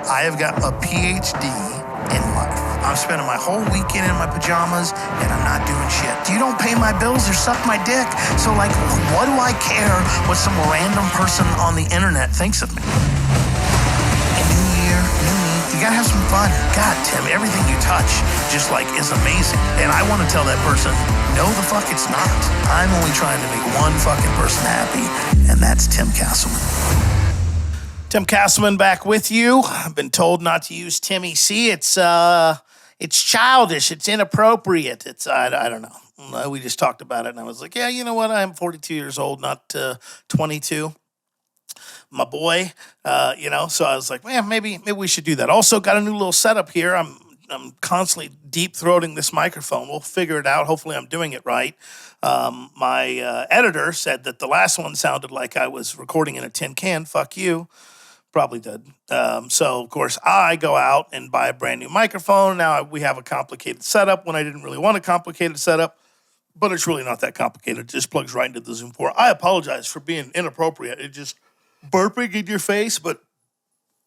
I have got a PhD in life. I'm spending my whole weekend in my pajamas and I'm not doing shit. You don't pay my bills or suck my dick. So like, what do I care what some random person on the internet thinks of me? And new year, new me, you gotta have some fun. God, Tim, everything you touch just like is amazing. And I want to tell that person, no the fuck it's not. I'm only trying to make one fucking person happy, and that's Tim Castleman. Tim Castleman back with you. I've been told not to use Timmy C. It's childish. It's inappropriate. I don't know. We just talked about it, and I was like, yeah, you know what? I'm 42 years old, not 22. My boy, so I was like, man, maybe we should do that. Also, got a new little setup here. I'm constantly deep-throating this microphone. We'll figure it out. Hopefully I'm doing it right. My editor said that the last one sounded like I was recording in a tin can. Fuck you. Probably did. So, of course, I go out and buy a brand new microphone. Now we have a complicated setup when I didn't really want a complicated setup, but it's really not that complicated. It just plugs right into the Zoom port. I apologize for being inappropriate. It just burping in your face, but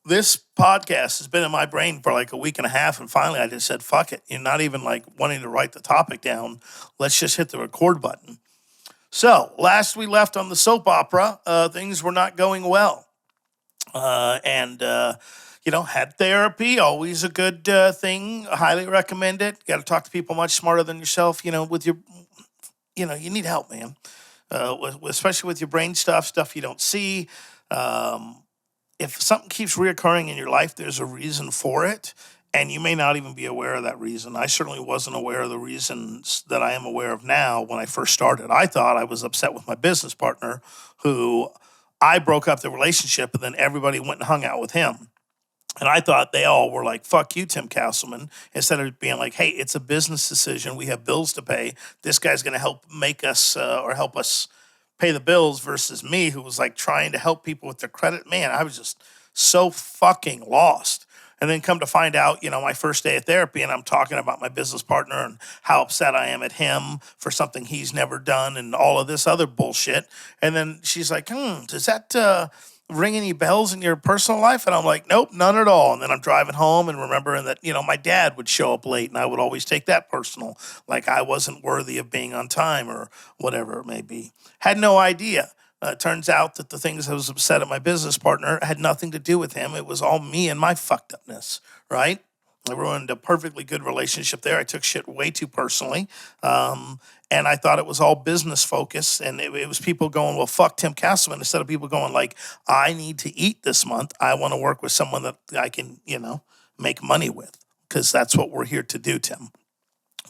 this podcast has been in my brain for like a week and a half, and finally I just said, fuck it. You're not even like wanting to write the topic down. Let's just hit the record button. So, last we left on the soap opera, things were not going well. Had therapy, always a good thing. Highly recommend it. Got to talk to people much smarter than yourself, with your, you need help, man. Especially with your brain stuff you don't see. If something keeps reoccurring in your life, there's a reason for it, and you may not even be aware of that reason. I certainly wasn't aware of the reasons that I am aware of now when I first started. I thought I was upset with my business partner, who I broke up the relationship, and then everybody went and hung out with him. And I thought they all were like, fuck you, Tim Castleman, instead of being like, hey, it's a business decision. We have bills to pay. This guy's going to help make us or help us pay the bills versus me, who was like trying to help people with their credit. Man, I was just so fucking lost. And then come to find out, my first day of therapy, and I'm talking about my business partner and how upset I am at him for something he's never done and all of this other bullshit. And then she's like, does that ring any bells in your personal life? And I'm like, nope, none at all. And then I'm driving home and remembering that, my dad would show up late, and I would always take that personal, like I wasn't worthy of being on time or whatever it may be. Had no idea. Turns out that the things I was upset at my business partner had nothing to do with him. It was all me and my fucked upness, right? I ruined a perfectly good relationship there. I took shit way too personally. And I thought it was all business focused. And it was people going, well, fuck Tim Castleman, instead of people going like, I need to eat this month. I want to work with someone that I can, make money with, because that's what we're here to do, Tim.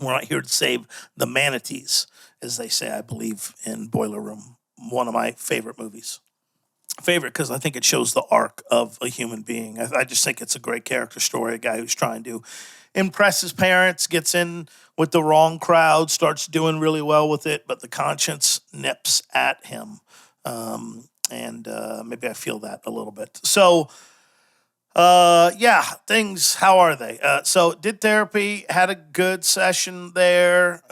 We're not here to save the manatees, as they say, I believe, in Boiler Room. One of my favorite movies. Favorite because I think it shows the arc of a human being. I just think it's a great character story. A guy who's trying to impress his parents, gets in with the wrong crowd, starts doing really well with it, but the conscience nips at him. Maybe I feel that a little bit. So, things, how are they? So did therapy, had a good session there.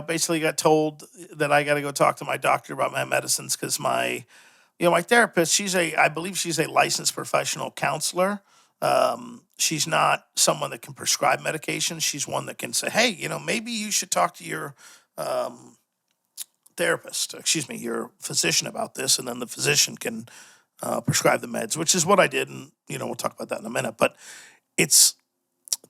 Basically got told that I got to go talk to my doctor about my medicines, because my therapist, I believe she's a licensed professional counselor. She's not someone that can prescribe medication. She's one that can say, hey, maybe you should talk to your, your physician about this. And then the physician can prescribe the meds, which is what I did. And, we'll talk about that in a minute. But it's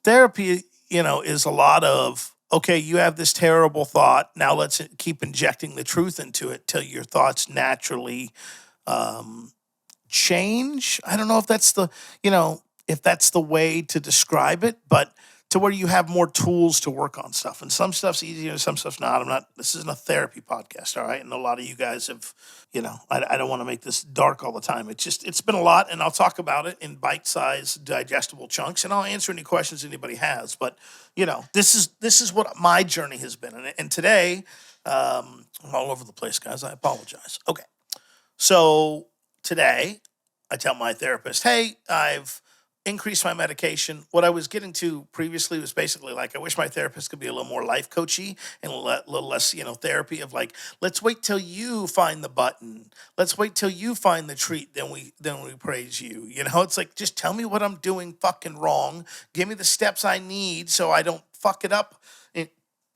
therapy, is a lot of, okay, you have this terrible thought. Now let's keep injecting the truth into it till your thoughts naturally change. I don't know if that's the way to describe it, but to where you have more tools to work on stuff. And some stuff's easier and some stuff's not. This isn't a therapy podcast, all right? And a lot of you guys have, I don't want to make this dark all the time. It's been a lot, and I'll talk about it in bite-sized, digestible chunks, and I'll answer any questions anybody has. But, this is what my journey has been. And today, I'm all over the place, guys. I apologize. Okay. So today, I tell my therapist, hey, I've increase my medication. What I was getting to previously was basically like, I wish my therapist could be a little more life coachy and little less, therapy of like, let's wait till you find the button. Let's wait till you find the treat. Then we praise you. It's like, just tell me what I'm doing fucking wrong. Give me the steps I need so I don't fuck it up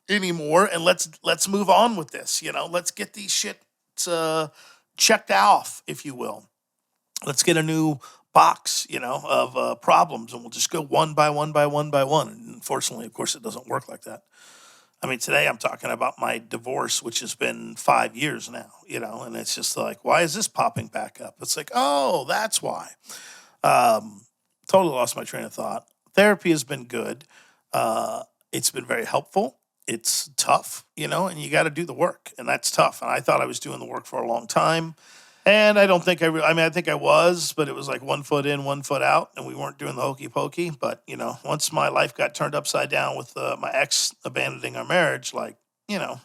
anymore. And let's move on with this. Let's get these shit checked off, if you will. Let's get a new box, of problems, and we'll just go one by one by one by one. And unfortunately, of course, it doesn't work like that. I mean, today I'm talking about my divorce, which has been 5 years now, and it's just like, why is this popping back up? It's like, oh, that's why. Totally lost my train of thought. Therapy has been good. It's been very helpful. It's tough, and you got to do the work, and that's tough. And I thought I was doing the work for a long time. And I don't think I think I was, but it was like 1 foot in, 1 foot out, and we weren't doing the hokey pokey. But, once my life got turned upside down with my ex abandoning our marriage, like, you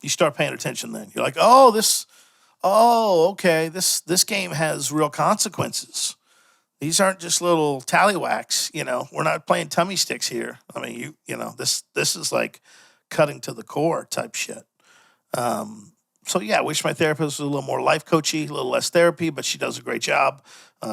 start paying attention then. You're like, okay, this game has real consequences. These aren't just little tallywhacks, we're not playing tummy sticks here. I mean, this is like cutting to the core type shit. So yeah, I wish my therapist was a little more life coachy, a little less therapy, but she does a great job.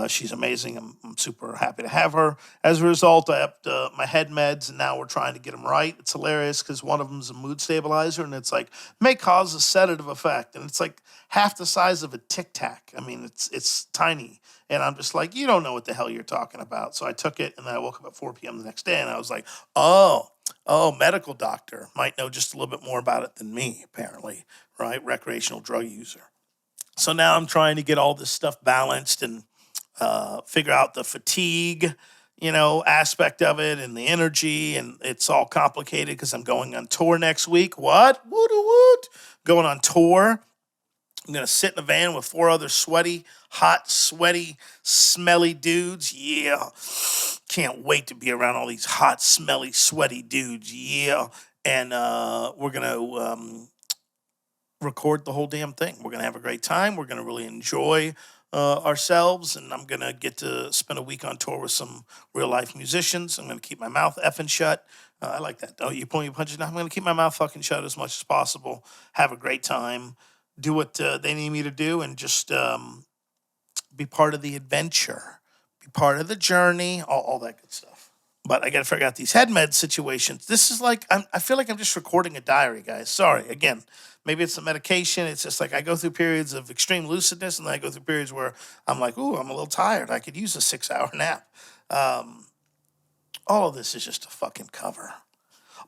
She's amazing. I'm super happy to have her. As a result, I upped my head meds, and now we're trying to get them right. It's hilarious because one of them is a mood stabilizer, and it's like may cause a sedative effect, and it's like half the size of a Tic Tac. I mean, it's tiny, and I'm just like, you don't know what the hell you're talking about. So I took it, and then I woke up at 4 p.m. the next day, and I was like, oh, medical doctor might know just a little bit more about it than me, apparently, right? Recreational drug user. So now I'm trying to get all this stuff balanced and figure out the fatigue, aspect of it and the energy. And it's all complicated because I'm going on tour next week. What? Woot. Going on tour. I'm going to sit in a van with 4 other hot, sweaty, smelly dudes. Yeah. Can't wait to be around all these hot, smelly, sweaty dudes. Yeah. And we're going to record the whole damn thing. We're going to have a great time. We're going to really enjoy ourselves. And I'm going to get to spend a week on tour with some real life musicians. I'm going to keep my mouth effing shut. I like that. Oh, you pulling your punches now? I'm going to keep my mouth fucking shut as much as possible. Have a great time. Do what they need me to do, and just be part of the adventure, be part of the journey, all that good stuff. But I got to figure out these head med situations. This is like, I feel like I'm just recording a diary, guys. Sorry. Again, maybe it's the medication. It's just like I go through periods of extreme lucidness, and then I go through periods where I'm like, ooh, I'm a little tired. I could use a 6-hour nap. All of this is just a fucking cover.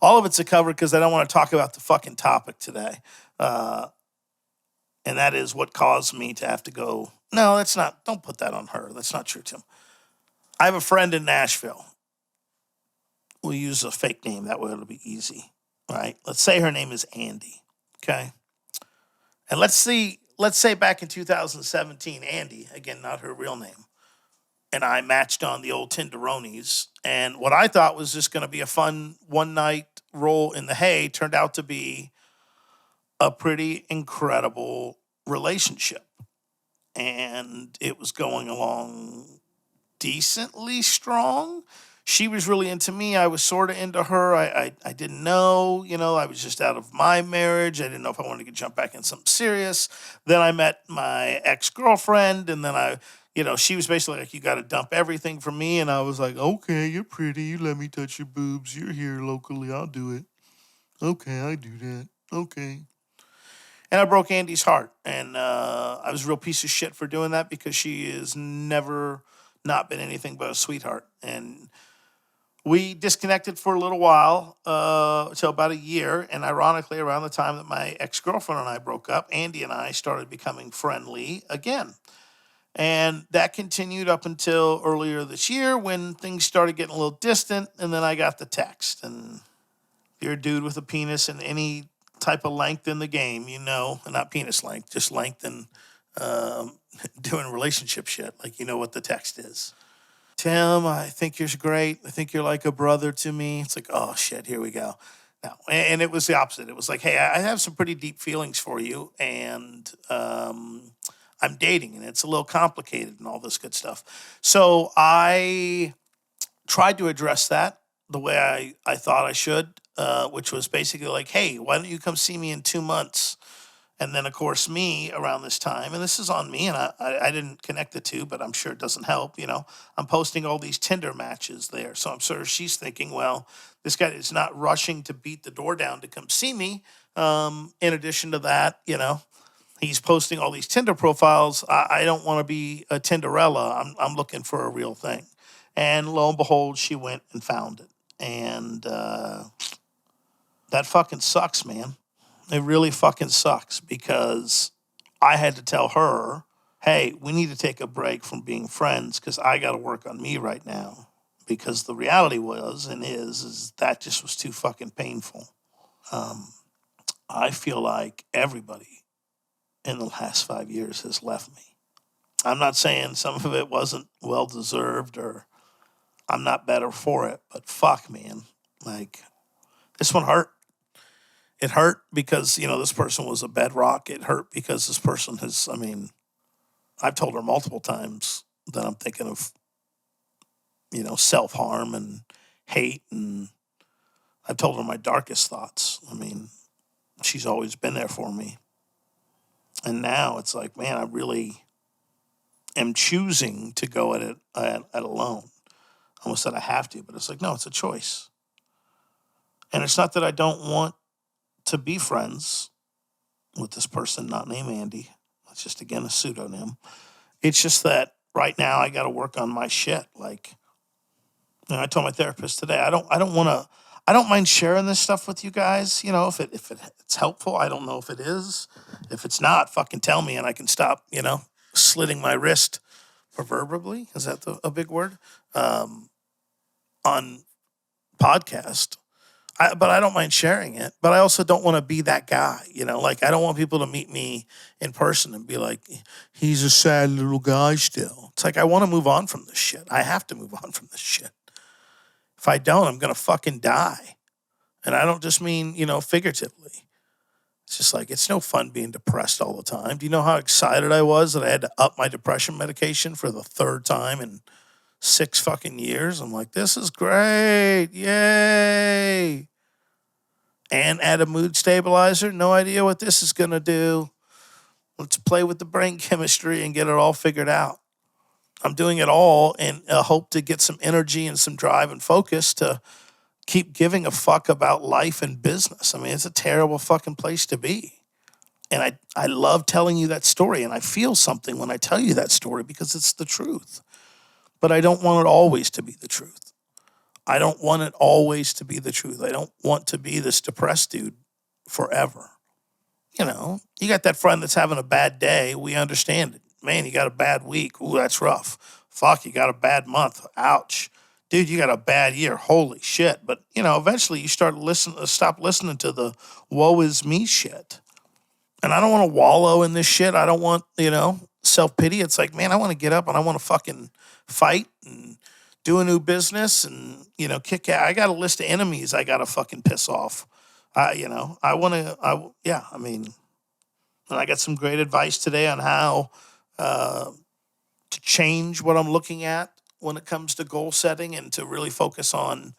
All of it's a cover because I don't want to talk about the fucking topic today. And that is what caused me to have to go. No, that's not. Don't put that on her. That's not true, Tim. I have a friend in Nashville. We'll use a fake name. That way it'll be easy. All right. Let's say her name is Andy. Okay. And let's say back in 2017, Andy, again, not her real name, and I matched on the old Tinderonies. And what I thought was just going to be a fun one-night roll in the hay turned out to be a pretty incredible relationship. And it was going along decently strong. She was really into me. I was sort of into her. I didn't know, I was just out of my marriage. I didn't know if I wanted to jump back in something serious. Then I met my ex-girlfriend, and then she was basically like, you got to dump everything from me. And I was like, okay, you're pretty. You let me touch your boobs. You're here locally. I'll do it. Okay, I do that. Okay. And I broke Andy's heart. And I was a real piece of shit for doing that because she has never not been anything but a sweetheart. And we disconnected for a little while, until about a year. And ironically, around the time that my ex-girlfriend and I broke up, Andy and I started becoming friendly again. And that continued up until earlier this year when things started getting a little distant. And then I got the text. And if you're a dude with a penis in any type of length in the game, not penis length, just length and doing relationship shit, like what the text is. Tim, I think you're great. I think you're like a brother to me. It's like, oh shit, here we go. No, and it was the opposite. It was like, hey, I have some pretty deep feelings for you, and I'm dating, and it's a little complicated and all this good stuff. So I tried to address that the way I thought I should, which was basically like, hey, why don't you come see me in 2 months? And then, of course, me around this time, and this is on me, and I didn't connect the two, but I'm sure it doesn't help. I'm posting all these Tinder matches there. So I'm sure she's thinking, well, this guy is not rushing to beat the door down to come see me. In addition to that, he's posting all these Tinder profiles. I don't want to be a Tinderella. I'm looking for a real thing. And lo and behold, she went and found it. And that fucking sucks, man. It really fucking sucks because I had to tell her, hey, we need to take a break from being friends because I got to work on me right now. Because the reality was and is that just was too fucking painful. I feel like everybody in the last 5 years has left me. I'm not saying some of it wasn't well deserved or I'm not better for it, but fuck, man. Like, this one hurt. It hurt because, this person was a bedrock. It hurt because this person I've told her multiple times that I'm thinking of, self-harm and hate. And I've told her my darkest thoughts. She's always been there for me. And now it's like, man, I really am choosing to go at it alone. I almost said I have to, but it's like, no, it's a choice. And it's not that I don't want to be friends with this person, not named Andy. It's just, again, a pseudonym. It's just that right now I got to work on my shit. Like, I told my therapist today, I don't mind sharing this stuff with you guys. If it's helpful. I don't know if it is. If it's not, fucking tell me and I can stop, slitting my wrist proverbially. Is that a big word? On podcast. But I don't mind sharing it. But I also don't want to be that guy, Like, I don't want people to meet me in person and be like, he's a sad little guy still. It's like, I want to move on from this shit. I have to move on from this shit. If I don't, I'm going to fucking die. And I don't just mean, figuratively. It's just like, it's no fun being depressed all the time. Do you know how excited I was that I had to up my depression medication for the third time in 6 fucking years? I'm like, this is great. Yay. And add a mood stabilizer. No idea what this is going to do. Let's play with the brain chemistry and get it all figured out. I'm doing it all in a hope to get some energy and some drive and focus to keep giving a fuck about life and business. It's a terrible fucking place to be. And I love telling you that story, and I feel something when I tell you that story because it's the truth. But I don't want it always to be the truth. I don't want it always to be the truth. I don't want to be this depressed dude forever. You got that friend that's having a bad day. We understand it. Man, you got a bad week. Ooh, that's rough. Fuck, you got a bad month. Ouch. Dude, you got a bad year. Holy shit. But, eventually you stop listening to the woe is me shit. And I don't want to wallow in this shit. I don't want, self-pity. It's like, man, I want to get up and I want to fucking fight and do a new business and, kick ass. I got a list of enemies I got to fucking piss off. And I got some great advice today on how to change what I'm looking at when it comes to goal setting and to really focus on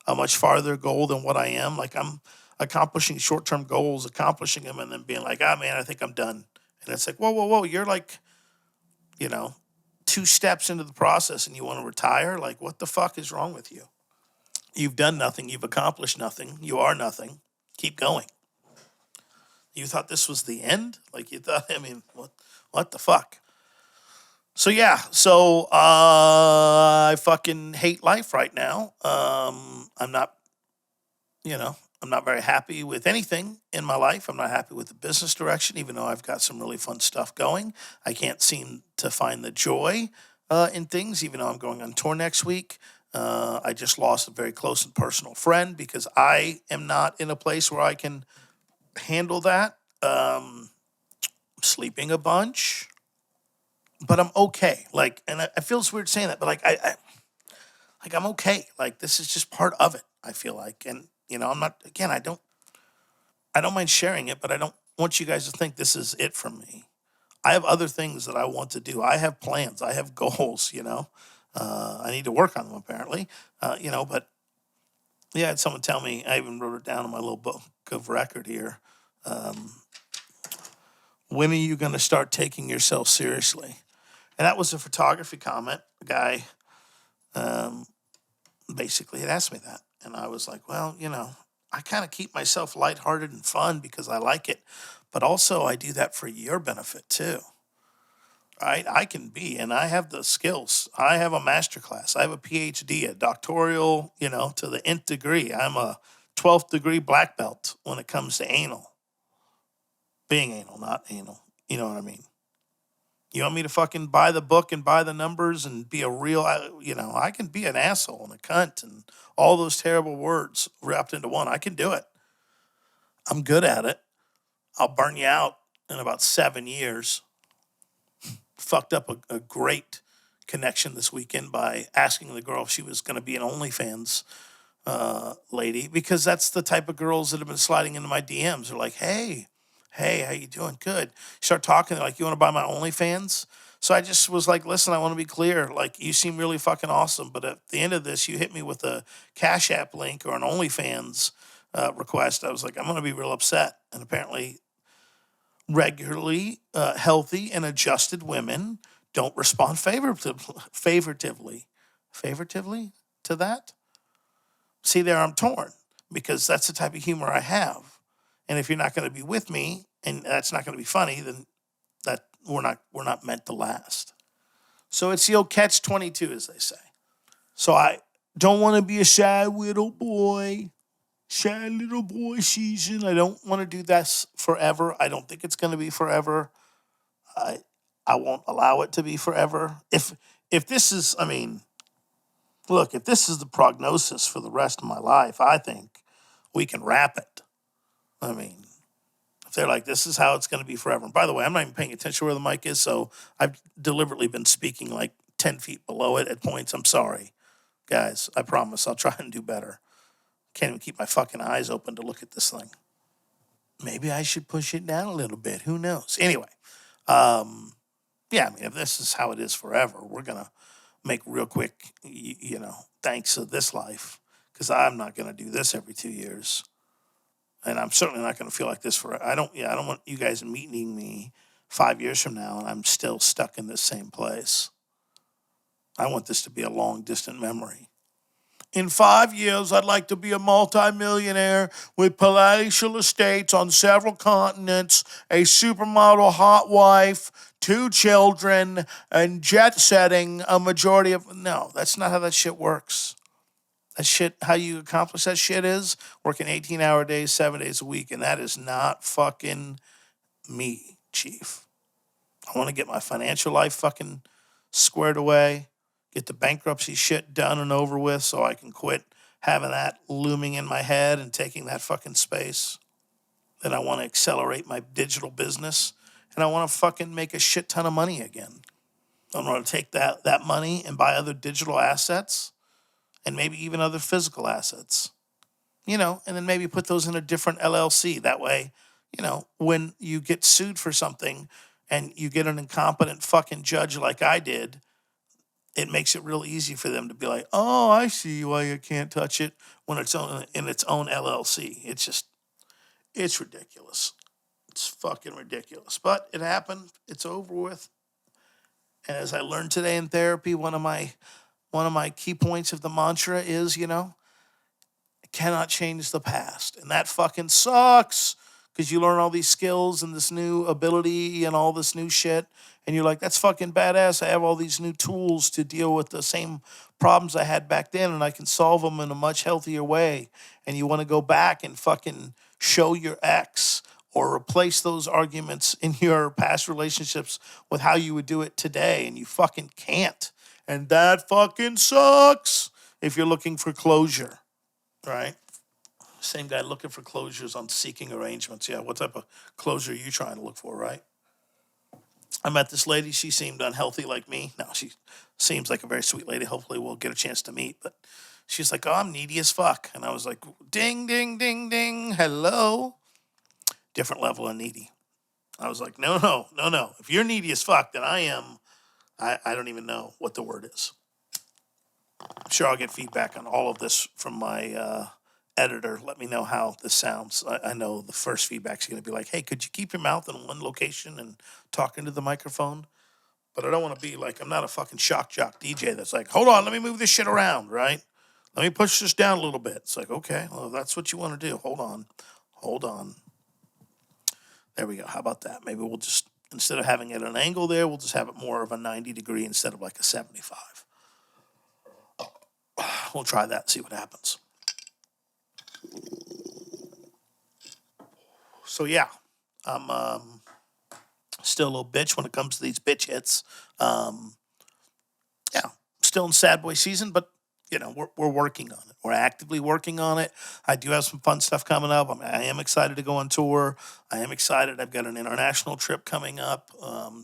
a much farther goal than what I am. Like, I'm accomplishing short-term goals, accomplishing them, and then being like, man, I think I'm done. And it's like, whoa, you're like, 2 steps into the process and you want to retire? Like, what the fuck is wrong with you? You've done nothing. You've accomplished nothing. You are nothing. Keep going. You thought this was the end? Like, you thought, what the fuck? So, yeah. So, I fucking hate life right now. I'm not, I'm not very happy with anything in my life. I'm not happy with the business direction, even though I've got some really fun stuff going. I can't seem to find the joy in things, even though I'm going on tour next week. I just lost a very close and personal friend because I am not in a place where I can handle that. Sleeping a bunch, but I'm okay. Like, and I feel it's weird saying that, but I'm okay. Like, this is just part of it, I feel like. And, I'm not, again, I don't mind sharing it, but I don't want you guys to think this is it from me. I have other things that I want to do. I have plans. I have goals, I need to work on them apparently, but yeah, I had someone tell me, I even wrote it down in my little book of record here. When are you going to start taking yourself seriously? And that was a photography comment. A guy basically had asked me that. And I was like, well, I kind of keep myself lighthearted and fun because I like it. But also, I do that for your benefit too. Right? I can be, and I have the skills. I have a master class. I have a PhD, a doctoral, to the nth degree. I'm a 12th degree black belt when it comes to anal. Being anal, not anal. You know what I mean? You want me to fucking buy the book and buy the numbers and be a real, I can be an asshole and a cunt and all those terrible words wrapped into one. I can do it. I'm good at it. I'll burn you out in about 7 years. Fucked up a great connection this weekend by asking the girl if she was going to be an OnlyFans lady, because that's the type of girls that have been sliding into my DMs. They're like, hey, how you doing? Good. Start talking. They're like, you want to buy my OnlyFans? So I just was like, listen, I want to be clear. Like, you seem really fucking awesome, but at the end of this, you hit me with a Cash App link or an OnlyFans request. I was like, I'm going to be real upset. And apparently, regularly healthy and adjusted women don't respond favoritively to that. See, there I'm torn, because that's the type of humor I have. And if you're not going to be with me and that's not going to be funny, then that we're not meant to last. So it's the old catch 22, as they say. So I don't want to be a shy little boy season. I don't want to do this forever. I don't think it's going to be forever. I won't allow it to be forever. If this is, look, if this is the prognosis for the rest of my life, I think we can wrap it. If they're like, this is how it's going to be forever. And by the way, I'm not even paying attention where the mic is, so I've deliberately been speaking like 10 feet below it at points. I'm sorry, guys. I promise I'll try and do better. Can't even keep my fucking eyes open to look at this thing. Maybe I should push it down a little bit. Who knows? Anyway, if this is how it is forever, we're going to make real quick, thanks of this life, because I'm not going to do this every 2 years. And I'm certainly not going to feel like this I don't want you guys meeting me 5 years from now and I'm still stuck in this same place. I want this to be a long, distant memory. In 5 years, I'd like to be a multimillionaire with palatial estates on several continents, a supermodel hot wife, 2 children, and jet setting a majority of... No, that's not how that shit works. That shit, how you accomplish that shit is working 18-hour days, 7 days a week, and that is not fucking me, Chief. I want to get my financial life fucking squared away, get the bankruptcy shit done and over with so I can quit having that looming in my head and taking that fucking space. Then I want to accelerate my digital business, and I want to fucking make a shit ton of money again. I want to take that money and buy other digital assets and maybe even other physical assets, and then maybe put those in a different LLC. That way, when you get sued for something and you get an incompetent fucking judge like I did, it makes it real easy for them to be like, oh, I see why you can't touch it when it's in its own LLC. It's ridiculous. It's fucking ridiculous. But it happened. It's over with. And as I learned today in therapy, one of my key points of the mantra is, cannot change the past. And that fucking sucks, because you learn all these skills and this new ability and all this new shit. And you're like, that's fucking badass. I have all these new tools to deal with the same problems I had back then, and I can solve them in a much healthier way. And you want to go back and fucking show your ex or replace those arguments in your past relationships with how you would do it today. And you fucking can't. And that fucking sucks if you're looking for closure. Right? Same guy looking for closures on Seeking Arrangements. Yeah, what type of closure are you trying to look for, right? I met this lady. She seemed unhealthy like me. No, she seems like a very sweet lady. Hopefully we'll get a chance to meet. But she's like, oh, I'm needy as fuck. And I was like, ding, ding, ding, ding. Hello? Different level of needy. I was like, no. If you're needy as fuck, then I am, I don't even know what the word is. sure I'll get feedback on all of this from my editor. Let me know how this sounds. I know the first feedback's going to be like, hey, could you keep your mouth in one location and talk into the microphone? But I don't want to be like, I'm not a fucking shock jock DJ that's like, hold on, let me move this shit around, right? Let me push this down a little bit. It's like, okay, well, if that's what you want to do. Hold on. There we go. How about that? Maybe we'll just, instead of having it at an angle there, we'll just have it more of a 90 degree instead of like a 75. We'll try that and see what happens. So yeah, I'm still a little bitch when it comes to these bitch hits. Yeah, still in sad boy season, but you know, we're working on it. We're actively working on it. I do have some fun stuff coming up. I am excited to go on tour. I am excited. I've got an international trip coming up.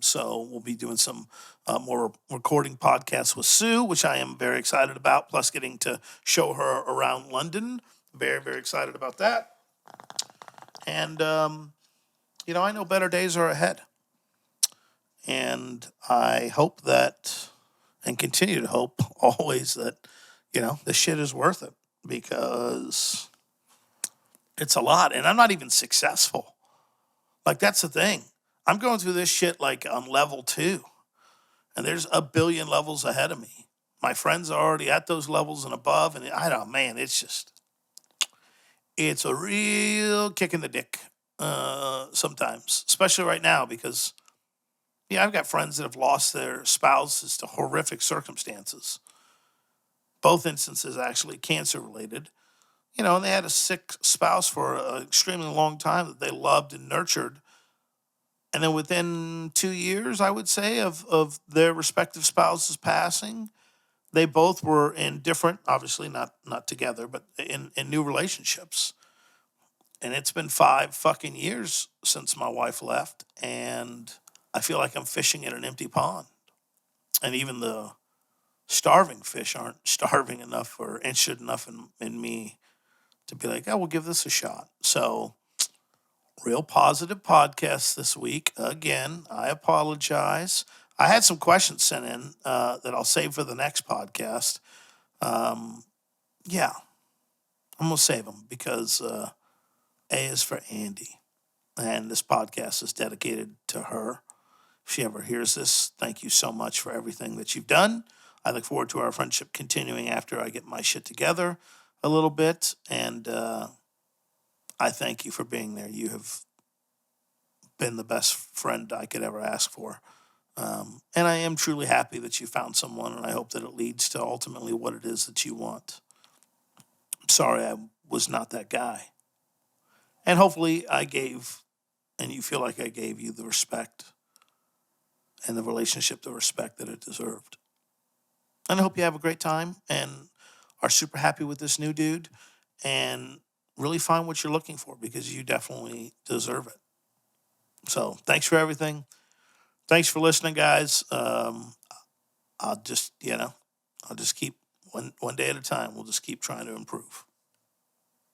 So we'll be doing some more recording podcasts with Sue, which I am very excited about, plus getting to show her around London. Very, very excited about that. And, you know, I know better days are ahead. And I hope that, and continue to hope always that, you know, this shit is worth it, because it's a lot. And I'm not even successful. Like, that's the thing. I'm going through this shit like on level 2, and there's a billion levels ahead of me. My friends are already at those levels and above, and I don't, man, it's a real kick in the dick sometimes, especially right now, because, yeah, I've got friends that have lost their spouses to horrific circumstances. Both instances actually cancer related. You know, and they had a sick spouse for an extremely long time that they loved and nurtured. And then within 2 years, I would say, of their respective spouses passing, they both were in different, obviously not together, but in new relationships. And it's been 5 fucking years since my wife left, and I feel like I'm fishing in an empty pond. And even the starving fish aren't starving enough or interested enough in me to be like, oh, we'll give this a shot. So, real positive podcast this week. Again, I apologize. I had some questions sent in that I'll save for the next podcast. Yeah, I'm going to save them because A is for Andy. And this podcast is dedicated to her. If she ever hears this, thank you so much for everything that you've done. I look forward to our friendship continuing after I get my shit together a little bit. And I thank you for being there. You have been the best friend I could ever ask for. And I am truly happy that you found someone, and I hope that it leads to ultimately what it is that you want. I'm sorry I was not that guy. And hopefully I gave, and you feel like I gave you the respect and the relationship, the respect that it deserved. And I hope you have a great time and are super happy with this new dude and really find what you're looking for, because you definitely deserve it. So thanks for everything. Thanks for listening, guys. I'll just keep one day at a time. We'll just keep trying to improve.